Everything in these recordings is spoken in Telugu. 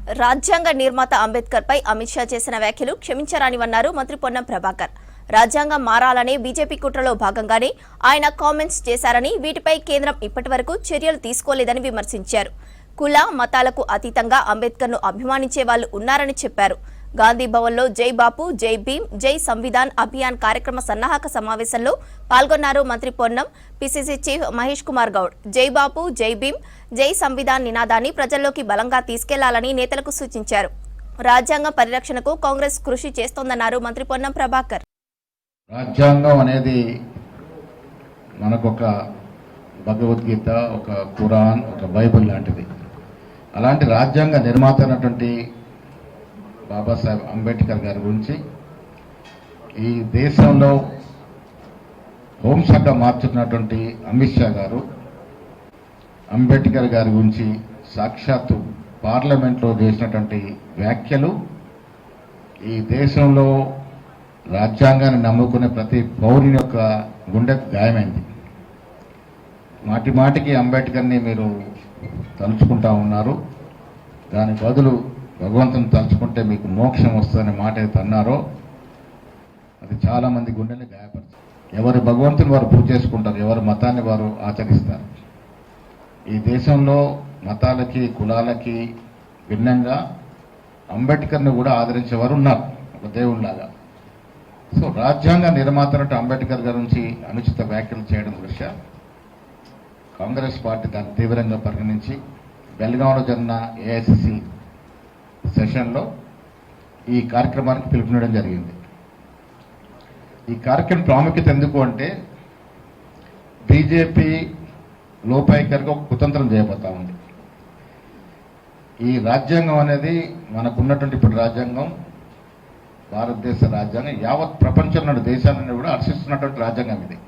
రాజ్యాంగ నిర్మాత అంబేద్కర్ పై అమిత్ షా చేసిన వ్యాఖ్యలు క్షమించరానివన్నారు మంత్రి పొన్నం ప్రభాకర్. రాజ్యాంగం మారాలనే బీజేపీ కుట్రలో భాగంగానే ఆయన కామెంట్స్ చేశారని, వీటిపై కేంద్రం ఇప్పటివరకు చర్యలు తీసుకోలేదని విమర్శించారు. కుల మతాలకు అతీతంగా అంబేద్కర్ ను అభిమానించే వాళ్లు ఉన్నారని చెప్పారు. గాంధీ భవన్లో జై బాపు, జై భీమ్, జై సంవిధాన్ అభియాన్ కార్యక్రమ సన్నాహక సమావేశంలో పాల్గొన్నారు మంత్రి పొన్నం. పిసిసి చీఫ్ మహేష్ కుమార్ గౌడ్ జై బాపు, జై భీమ్, జై సంవిధాన్ నినాదాన్ని ప్రజల్లోకి బలంగా తీసుకెళ్లాలని నేతలకు సూచించారు. రాజ్యాంగం పరిరక్షణకు కాంగ్రెస్ కృషి చేస్తోందన్నారు మంత్రి పొన్నం ప్రభాకర్. రాజ్యాంగం అనేది మనకొక భగవద్గీత, ఒక ఖురాన్, ఒక బైబిల్ లాంటిది. అలాంటి రాజ్యాంగ నిర్మాత అయినటువంటి బాబాసాహెబ్ అంబేద్కర్ గారి గురించి ఈ దేశంలో హోంశాఖ మార్చుతున్నటువంటి అమిత్ షా గారు అంబేద్కర్ గారి గురించి సాక్షాత్తు పార్లమెంట్లో చేసినటువంటి వ్యాఖ్యలు ఈ దేశంలో రాజ్యాంగాన్ని నమ్ముకునే ప్రతి పౌరుని యొక్క గుండెకు గాయమైంది. మాటి మాటికి అంబేద్కర్ని మీరు తలుచుకుంటా ఉన్నారు, దాని బదులు భగవంతుని తలుచుకుంటే మీకు మోక్షం వస్తుందనే మాట అయితే అన్నారో అది చాలామంది గుండెని గాయపడుతుంది. ఎవరి భగవంతుని వారు పూజ చేసుకుంటారు, ఎవరి మతాన్ని వారు ఆచరిస్తారు. ఈ దేశంలో మతాలకి కులాలకి భిన్నంగా అంబేద్కర్ని కూడా ఆదరించేవారు ఉన్నారు, ఒక దేవుళ్ళలాగా. సో రాజ్యాంగ నిర్మాత అంబేద్కర్ గారి నుంచి అనుచిత వ్యాఖ్యలు చేయడం దృష్ట్యా కాంగ్రెస్ పార్టీ దాన్ని తీవ్రంగా పరిగణించి బెల్గాంలో జరిగిన ఏఐసిసి సెషన్లో ఈ కార్యక్రమానికి పిలుపునివ్వడం జరిగింది. ఈ కార్యక్రమం ప్రాముఖ్యత ఎందుకు అంటే బీజేపీ లోపాయికరికి ఒక కుతంత్రం చేయబోతా ఉంది. ఈ రాజ్యాంగం అనేది మనకున్నటువంటి ఇప్పుడు రాజ్యాంగం, భారతదేశ రాజ్యాంగం యావత్ ప్రపంచంలో దేశాలను కూడా హర్షిస్తున్నటువంటి రాజ్యాంగం ఇది.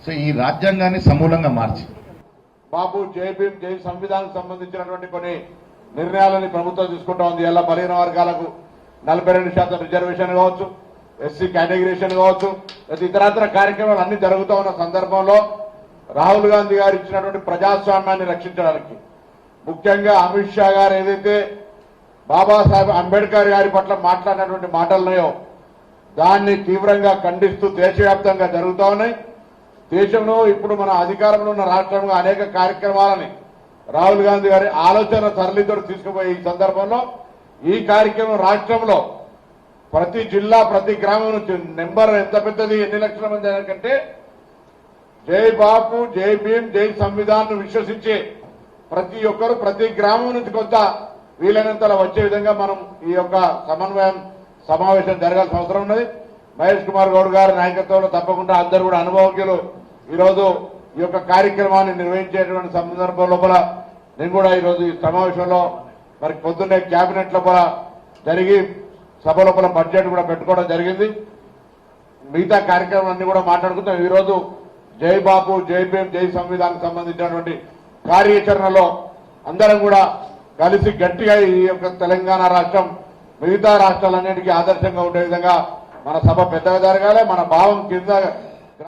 సో ఈ రాజ్యాంగాన్ని సమూలంగా మార్చి బాబు, జై భీమ్, జై సంవిధానానికి సంబంధించినటువంటి కొన్ని నిర్ణయాలని ప్రభుత్వం తీసుకుంటా ఉంది. ఎలా బలహీన వర్గాలకు 42% రిజర్వేషన్ కావచ్చు, ఎస్సీ కేటగిరీషన్ కావచ్చు, ఇతరత్ర కార్యక్రమాలు అన్ని జరుగుతూ ఉన్న సందర్భంలో రాహుల్ గాంధీ గారు ఇచ్చినటువంటి ప్రజాస్వామ్యాన్ని రక్షించడానికి ముఖ్యంగా అమిత్ షా గారు ఏదైతే బాబాసాహెబ్ అంబేద్కర్ గారి పట్ల మాట్లాడినటువంటి మాటలున్నాయో దాన్ని తీవ్రంగా ఖండిస్తూ దేశవ్యాప్తంగా జరుగుతూ ఉన్నాయి. దేశంలో ఇప్పుడు మన అధికారంలో ఉన్న రాష్ట్రంలో అనేక కార్యక్రమాలని రాహుల్ గాంధీ గారి ఆలోచన సరళితో తీసుకుపోయే ఈ సందర్భంలో ఈ కార్యక్రమం రాష్ట్రంలో ప్రతి జిల్లా, ప్రతి గ్రామం నుంచి నెంబర్ ఎంత పెద్దది, ఎన్ని లక్షల మంది కంటే జై బాపు, జై భీమ్, జై సంవిధాన్ విశ్వసించే ప్రతి ఒక్కరు ప్రతి గ్రామం నుంచి కొంత వీలైనంతలా వచ్చే విధంగా మనం ఈ యొక్క సమావేశం జరగాల్సిన అవసరం ఉన్నది. మహేష్ కుమార్ గౌడ్ గారి నాయకత్వంలో తప్పకుండా అందరూ కూడా అనుభవజ్ఞులు ఈరోజు ఈ యొక్క కార్యక్రమాన్ని నిర్వహించేటువంటి సందర్భం లోపల నేను కూడా ఈరోజు ఈ సమావేశంలో మరి పొద్దున్నే కేబినెట్ లోపల జరిగి సభ లోపల బడ్జెట్ కూడా పెట్టుకోవడం జరిగింది. మిగతా కార్యక్రమాలన్నీ కూడా మాట్లాడుకుంటాం. ఈరోజు జై బాపు, జై భీమ్, జై సంవిధానానికి సంబంధించినటువంటి కార్యాచరణలో అందరం కూడా కలిసి గట్టిగా ఈ యొక్క తెలంగాణ రాష్ట్రం మిగతా రాష్ట్రాలన్నిటికీ ఆదర్శంగా ఉండే విధంగా మన సభ పెద్దగా జరగాలి. మన భావం కింద